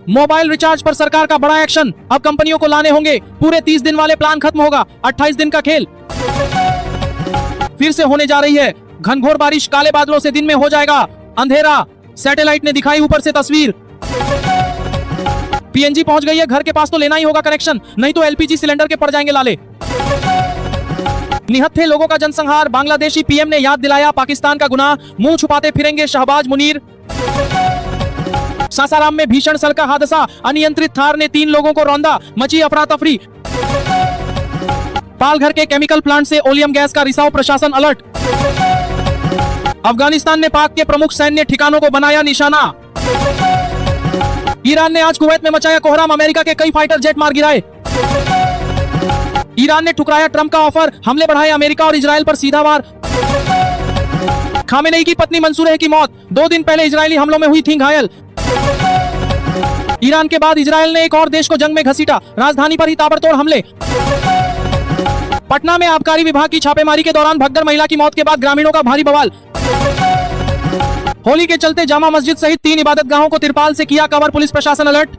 Mobile recharge पर सरकार का बड़ा एक्शन, अब कंपनियों को लाने होंगे पूरे 30 दिन वाले प्लान, खत्म होगा 28 दिन का खेल। फिर से होने जा रही है घनघोर बारिश, काले बादलों से दिन में हो जाएगा अंधेरा। सैटेलाइट ने दिखाई ऊपर से तस्वीर। पीएनजी पहुंच गई है घर के पास, तो लेना ही होगा कनेक्शन, नहीं तो एलपीजी सिलेंडर के पड़ जाएंगे लाले। निहत्थे लोगों का जनसंहार, बांग्लादेशी पीएम ने याद दिलाया पाकिस्तान का गुनाह, मुंह छुपाते फिरेंगे शहबाज मुनीर। सासाराम में भीषण सड़क हादसा, अनियंत्रित थार ने 3 लोगों को रौंदा, मची अफरा तफरी। पालघर के केमिकल प्लांट से ओलियम गैस का रिसाव, प्रशासन अलर्ट। अफगानिस्तान ने पाक के प्रमुख सैन्य ठिकानों को बनाया निशाना। ईरान ने आज कुवैत में मचाया कोहराम, अमेरिका के कई फाइटर जेट मार गिराए। ईरान ने ठुकराया ट्रंप का ऑफर, हमले बढ़ाए अमेरिका और इजराइल पर सीधा वार। खामेनेई की पत्नी मंसूरेह की मौत, 2 दिन पहले इजरायली हमलों में हुई थी घायल। ईरान के बाद इजराइल ने एक और देश को जंग में घसीटा, राजधानी पर ही ताबड़तोड़ हमले। पटना में आबकारी विभाग की छापेमारी के दौरान भगदड़, महिला की मौत के बाद ग्रामीणों का भारी बवाल। होली के चलते जामा मस्जिद सहित 3 इबादतगाहों को तिरपाल से किया कवर, पुलिस प्रशासन अलर्ट।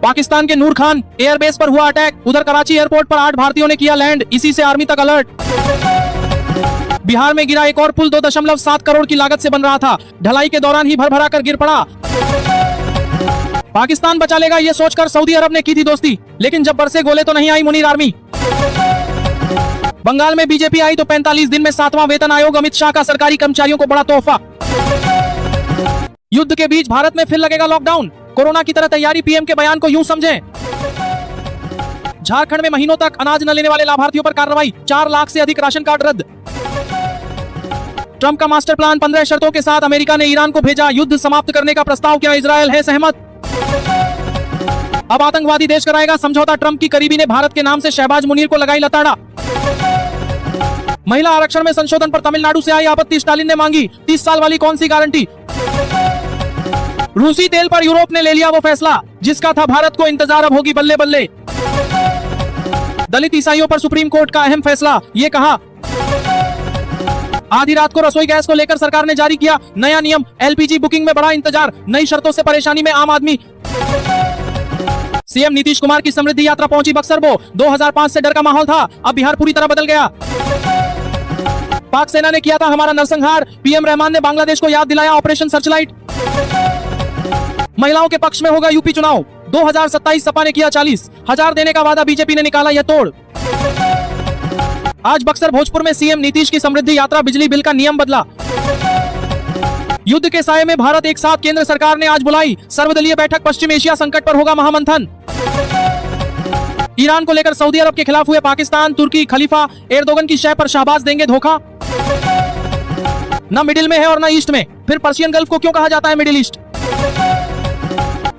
पाकिस्तान के नूर खान एयरबेस पर हुआ अटैक, उधर कराची एयरपोर्ट पर 8 भारतीयों ने किया लैंड, इसी से आर्मी तक अलर्ट। बिहार में गिरा एक और पुल, 2.7 करोड़ की लागत से बन रहा था, ढलाई के दौरान ही भरभरा कर गिर पड़ा। पाकिस्तान बचा लेगा ये सोचकर सऊदी अरब ने की थी दोस्ती, लेकिन जब बरसे गोले तो नहीं आई मुनीर आर्मी। बंगाल में बीजेपी आई तो 45 दिन में 7वां वेतन आयोग, अमित शाह का सरकारी कर्मचारियों को बड़ा तोहफा। युद्ध के बीच भारत में फिर लगेगा लॉकडाउन, कोरोना की तरह तैयारी, पीएम के बयान को यूं समझें। झारखंड में महीनों तक अनाज न लेने वाले लाभार्थियों पर कार्रवाई, 4 लाख से अधिक राशन कार्ड रद्द। ट्रंप का मास्टर प्लान, 15 शर्तों के साथ अमेरिका ने ईरान को भेजा, युद्ध समाप्त करने का प्रस्ताव, क्या इजरायल है सहमत? अब आतंकवादी देश कराएगा समझौता, ट्रंप की करीबी ने भारत के नाम से शहबाज मुनीर को लगाई लताड़ा। महिला आरक्षण में संशोधन पर तमिलनाडु से आई आपत्ति, स्टालिन ने मांगी 30 साल वाली कौन सी गारंटी। रूसी तेल पर यूरोप ने ले लिया वो फैसला जिसका था भारत को इंतजार, अब होगी बल्ले बल्ले। दलित ईसाइयों पर सुप्रीम कोर्ट का अहम फैसला, ये कहा आधी रात को रसोई गैस को लेकर सरकार ने जारी किया नया नियम, एलपीजी बुकिंग में बड़ा इंतजार, नई शर्तों से परेशानी में आम आदमी। सीएम नीतीश कुमार की समृद्धि यात्रा पहुंची बक्सर, वो 2005 से डर का माहौल था, अब बिहार पूरी तरह बदल गया। पाक सेना ने किया था हमारा नरसंहार, पीएम रहमान ने बांग्लादेश को याद दिलाया ऑपरेशन सर्चलाइट। महिलाओं के पक्ष में होगा यूपी चुनाव, 2027 सपा ने किया 40,000 देने का वादा, बीजेपी ने निकाला यह तोड़। आज बक्सर भोजपुर में सीएम नीतीश की समृद्धि यात्रा, बिजली बिल का नियम बदला। युद्ध के साये में भारत एक साथ, केंद्र सरकार ने आज बुलाई सर्वदलीय बैठक, पश्चिम एशिया संकट पर होगा महामंथन। ईरान को लेकर सऊदी अरब के खिलाफ हुए पाकिस्तान, तुर्की, खलीफा एर्दोगन की शय पर शाहबाज देंगे धोखा। न मिडिल में है और न ईस्ट में, फिर पर्शियन गल्फ को क्यों कहा जाता है मिडिल ईस्ट?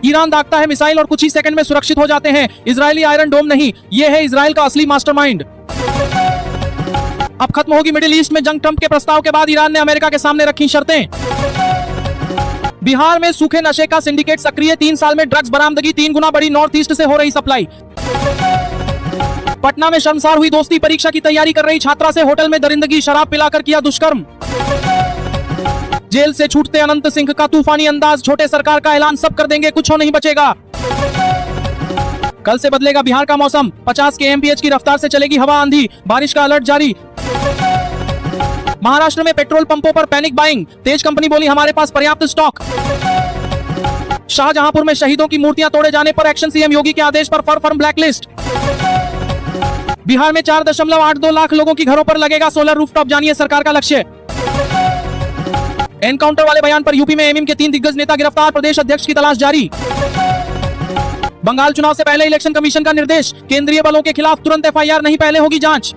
ईरान दागता है मिसाइल और कुछ ही सेकंड में सुरक्षित हो जाते हैं, इजरायली आयरन डोम नहीं, ये है इजराइल का असली मास्टरमाइंड। अब खत्म होगी मिडिल ईस्ट में जंग, ट्रंप के प्रस्ताव के बाद ईरान ने अमेरिका के सामने रखी शर्तें। बिहार में सूखे नशे का सिंडिकेट सक्रिय, 3 साल में ड्रग्स बरामदगी 3 गुना बढ़ी, नॉर्थ ईस्ट से हो रही सप्लाई। पटना में शर्मसार हुई दोस्ती, परीक्षा की तैयारी कर रही छात्रा से होटल में दरिंदगी, शराब पिलाकर किया दुष्कर्म। जेल से छूटते अनंत सिंह का तूफानी अंदाज, छोटे सरकार का ऐलान, सब कर देंगे कुछ नहीं बचेगा। कल से बदलेगा बिहार का मौसम, 50 kmph की रफ्तार से चलेगी हवा आंधी, बारिश का अलर्ट जारी। महाराष्ट्र में पेट्रोल पंपों पर पैनिक बाइंग, तेज कंपनी बोली हमारे पास पर्याप्त स्टॉक। शाहजहांपुर में शहीदों की मूर्तियां तोड़े जाने पर एक्शन, सीएम योगी के आदेश पर फर्म ब्लैकलिस्ट। बिहार में 4.82 लाख लोगों की घरों पर लगेगा सोलर रूफटॉप, जानिए सरकार का लक्ष्य। एनकाउंटर वाले बयान पर यूपी में एमएम के 3 दिग्गज नेता गिरफ्तार, प्रदेश अध्यक्ष की तलाश जारी। बंगाल चुनाव से पहले इलेक्शन कमीशन का निर्देश, केंद्रीय बलों के खिलाफ तुरंत एफआईआर नहीं, पहले होगी जांच।